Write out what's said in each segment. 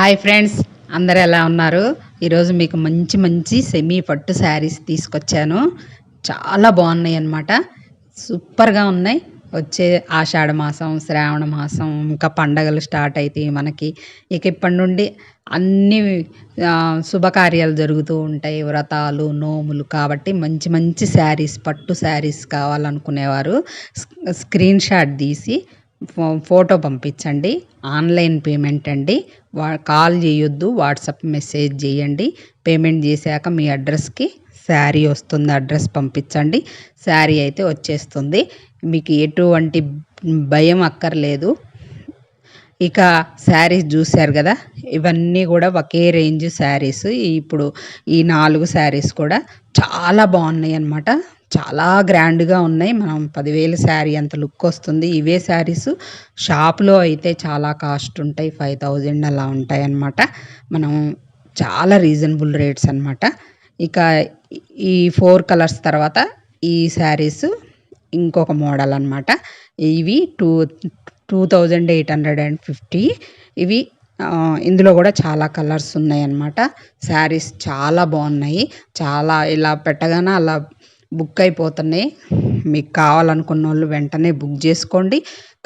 Hi friends, అందరు ఎలా ఉన్నారు? ఈరోజు మీకు మంచి మంచి సెమీ పట్టు శారీస్ తీసుకొచ్చాను. చాలా బాగున్నాయి అన్నమాట. సూపర్గా ఉన్నాయి. వచ్చే ఆషాఢ మాసం, శ్రావణ మాసం, ఇంకా పండగలు స్టార్ట్ అవుతాయి మనకి. ఇప్పటి నుండి అన్ని శుభకార్యాలు జరుగుతూ ఉంటాయి, వ్రతాలు, నోములు. కాబట్టి మంచి మంచి శారీస్, పట్టు శారీస్ కావాలనుకునేవారు స్క్రీన్ షాట్ తీసి ఫోటో పంపించండి. ఆన్లైన్ పేమెంట్ అండి. కాల్ చేయొద్దు, వాట్సాప్ మెసేజ్ చేయండి. పేమెంట్ చేశాక మీ అడ్రస్కి శారీ వస్తుంది. అడ్రస్ పంపించండి, శారీ అయితే వచ్చేస్తుంది. మీకు ఎటువంటి భయం అక్కర్లేదు. ఇక శారీస్ చూశారు కదా, ఇవన్నీ కూడా ఒకే రేంజ్ శారీస్. ఇప్పుడు ఈ 4 శారీస్ కూడా చాలా బాగున్నాయి అన్నమాట. చాలా గ్రాండ్గా ఉన్నాయి. మనం 10,000 శారీ అంత లుక్ వస్తుంది. ఇవే శారీస్ షాప్లో అయితే చాలా కాస్ట్ ఉంటాయి, 5,000 అలా ఉంటాయి అన్నమాట. మనం చాలా రీజనబుల్ రేట్స్ అన్నమాట. ఇక ఈ 4 కలర్స్ తర్వాత ఈ శారీస్ ఇంకొక మోడల్ అన్నమాట. ఇవి 2,850. ఇవి ఇందులో కూడా చాలా కలర్స్ ఉన్నాయి అన్నమాట. శారీస్ చాలా బాగున్నాయి. చాలా ఇలా పెట్టగానే అలా బుక్ అయిపోతున్నాయి. మీకు కావాలనుకున్న వాళ్ళు వెంటనే బుక్ చేసుకోండి.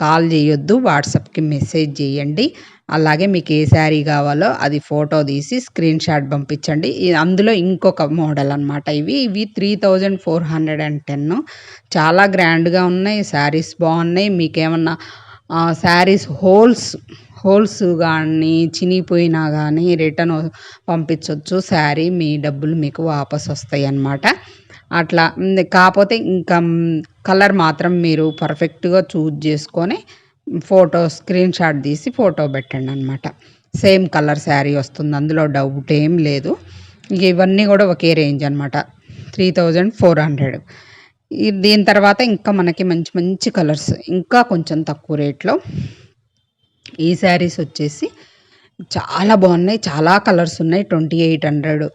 కాల్ చేయొద్దు, వాట్సాప్కి మెసేజ్ చేయండి. అలాగే మీకు ఏ శారీ కావాలో అది ఫోటో తీసి స్క్రీన్ షాట్ పంపించండి. అందులో ఇంకొక మోడల్ అన్నమాట. ఇవి 3,410. చాలా గ్రాండ్గా ఉన్నాయి. శారీస్ బాగున్నాయి. మీకేమన్నా శారీస్ హోల్స్ కానీ చినిగిపోయినా కానీ రిటర్న్ పంపించవచ్చు. శారీ మీ డబ్బులు మీకు వాపస్ వస్తాయి అన్నమాట. అట్లా కాకపోతే ఇంకా కలర్ మాత్రం మీరు పర్ఫెక్ట్గా చూజ్ చేసుకొని ఫోటో స్క్రీన్ షాట్ తీసి ఫోటో పెట్టండి అన్నమాట. సేమ్ కలర్ శారీ వస్తుంది, అందులో డౌట్ ఏం లేదు. ఇవన్నీ కూడా ఒకే రేంజ్ అన్నమాట, 3,400. దీని తర్వాత ఇంకా మనకి మంచి మంచి కలర్స్ ఇంకా కొంచెం తక్కువ రేట్లో ఈ శారీస్ వచ్చేసి చాలా బాగున్నాయి. చాలా కలర్స్ ఉన్నాయి. 2,800.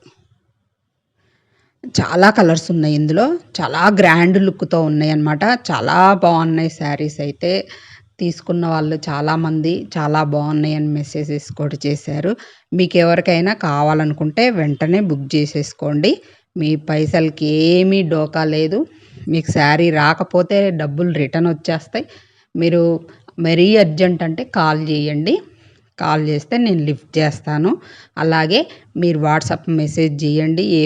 చాలా కలర్స్ ఉన్నాయి. ఇందులో చాలా గ్రాండ్ లుక్తో ఉన్నాయి అన్నమాట. చాలా బాగున్నాయి శారీస్. అయితే తీసుకున్న వాళ్ళు చాలామంది చాలా బాగున్నాయి అని మెసేజెస్ కూడా చేశారు. మీకు ఎవరికైనా కావాలనుకుంటే వెంటనే బుక్ చేసేసుకోండి. మీ పైసలకి ఏమీ డోకా లేదు. మీకు శారీ రాకపోతే డబ్బులు రిటర్న్ వచ్చేస్తాయి. మీరు మరీ అర్జెంట్ అంటే కాల్ చేయండి. కాల్ చేస్తే నేను లిఫ్ట్ చేస్తాను. అలాగే మీరు వాట్సాప్ మెసేజ్ చేయండి. ఏ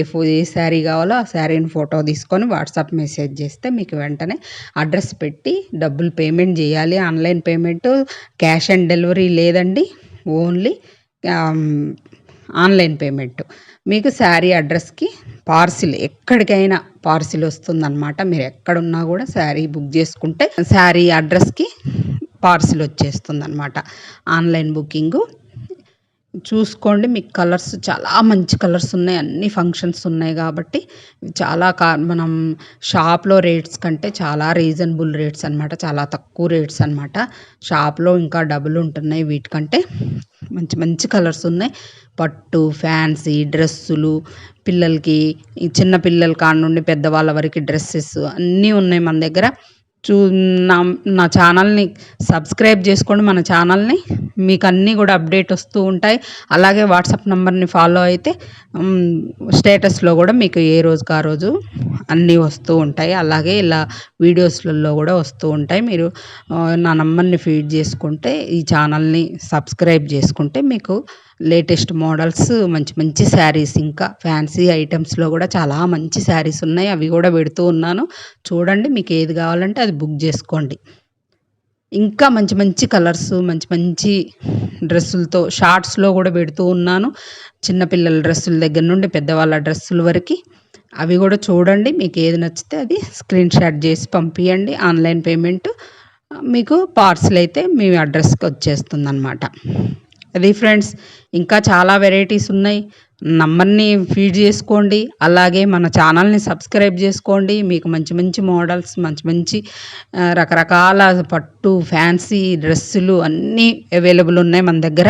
శారీ కావాలో ఆ శారీని ఫోటో తీసుకొని వాట్సాప్ మెసేజ్ చేస్తే మీకు వెంటనే అడ్రస్ పెట్టి డబ్బులు పేమెంట్ చేయాలి. Online payment, cash on delivery లేదండి. Only online payment. మీకు శారీ అడ్రస్కి పార్సిల్, ఎక్కడికైనా పార్సిల్ వస్తుందన్నమాట. మీరు ఎక్కడున్నా కూడా శారీ బుక్ చేసుకుంటే శారీ అడ్రస్కి పార్సిల్ వచ్చేస్తుంది అన్నమాట. ఆన్లైన్ బుకింగు చూసుకోండి. మీకు కలర్స్ చాలా మంచి కలర్స్ ఉన్నాయి. అన్ని ఫంక్షన్స్ ఉన్నాయి కాబట్టి చాలా మనం షాప్లో రేట్స్ కంటే చాలా రీజనబుల్ రేట్స్ అన్నమాట. చాలా తక్కువ రేట్స్ అన్నమాట. షాప్లో ఇంకా డబుల్ ఉంటున్నాయి వీటికంటే. మంచి మంచి కలర్స్ ఉన్నాయి. పట్టు, ఫ్యాన్సీ డ్రెస్సులు, పిల్లలకి, చిన్న పిల్లల కాడ నుండి పెద్దవాళ్ళ వరకు డ్రెస్సెస్ అన్నీ ఉన్నాయి మన దగ్గర. నా ఛానల్ని సబ్స్క్రైబ్ చేసుకోండి. మన ఛానల్ని మీకు అన్నీ కూడా అప్డేట్ వస్తూ ఉంటాయి. అలాగే వాట్సాప్ నెంబర్ని ఫాలో అయితే స్టేటస్లో కూడా మీకు ఏ రోజుకి ఆ రోజు అన్నీ వస్తూ ఉంటాయి. అలాగే ఇలా వీడియోస్లలో కూడా వస్తూ ఉంటాయి. మీరు నా నెంబర్ని ఫీడ్ చేసుకుంటే, ఈ ఛానల్ని సబ్స్క్రైబ్ చేసుకుంటే మీకు లేటెస్ట్ మోడల్స్, మంచి మంచి శారీస్, ఇంకా ఫ్యాన్సీ ఐటమ్స్లో కూడా చాలా మంచి శారీస్ ఉన్నాయి. అవి కూడా పెడుతూ ఉన్నాను. చూడండి, మీకు ఏది కావాలంటే అది బుక్ చేసుకోండి. ఇంకా మంచి మంచి కలర్స్, మంచి మంచి డ్రెస్సులతో షార్ట్స్లో కూడా పెడుతూ ఉన్నాను. చిన్నపిల్లల డ్రెస్సుల దగ్గర నుండి పెద్దవాళ్ళ డ్రెస్సుల వరకు అవి కూడా చూడండి. మీకు ఏది నచ్చితే అది స్క్రీన్ షాట్ చేసి పంపించండి. ఆన్లైన్ పేమెంట్, మీకు పార్సిల్ అయితే మీ అడ్రస్కి వచ్చేస్తుంది అన్నమాట. అది ఫ్రెండ్స్, ఇంకా చాలా వెరైటీస్ ఉన్నాయి. నంబర్ని ఫీడ్ చేసుకోండి. అలాగే మన ఛానల్ని సబ్స్క్రైబ్ చేసుకోండి. మీకు మంచి మంచి మోడల్స్, మంచి మంచి రకరకాల పట్టు, ఫ్యాన్సీ డ్రెస్సులు అన్నీ అవైలబుల్ ఉన్నాయి మన దగ్గర.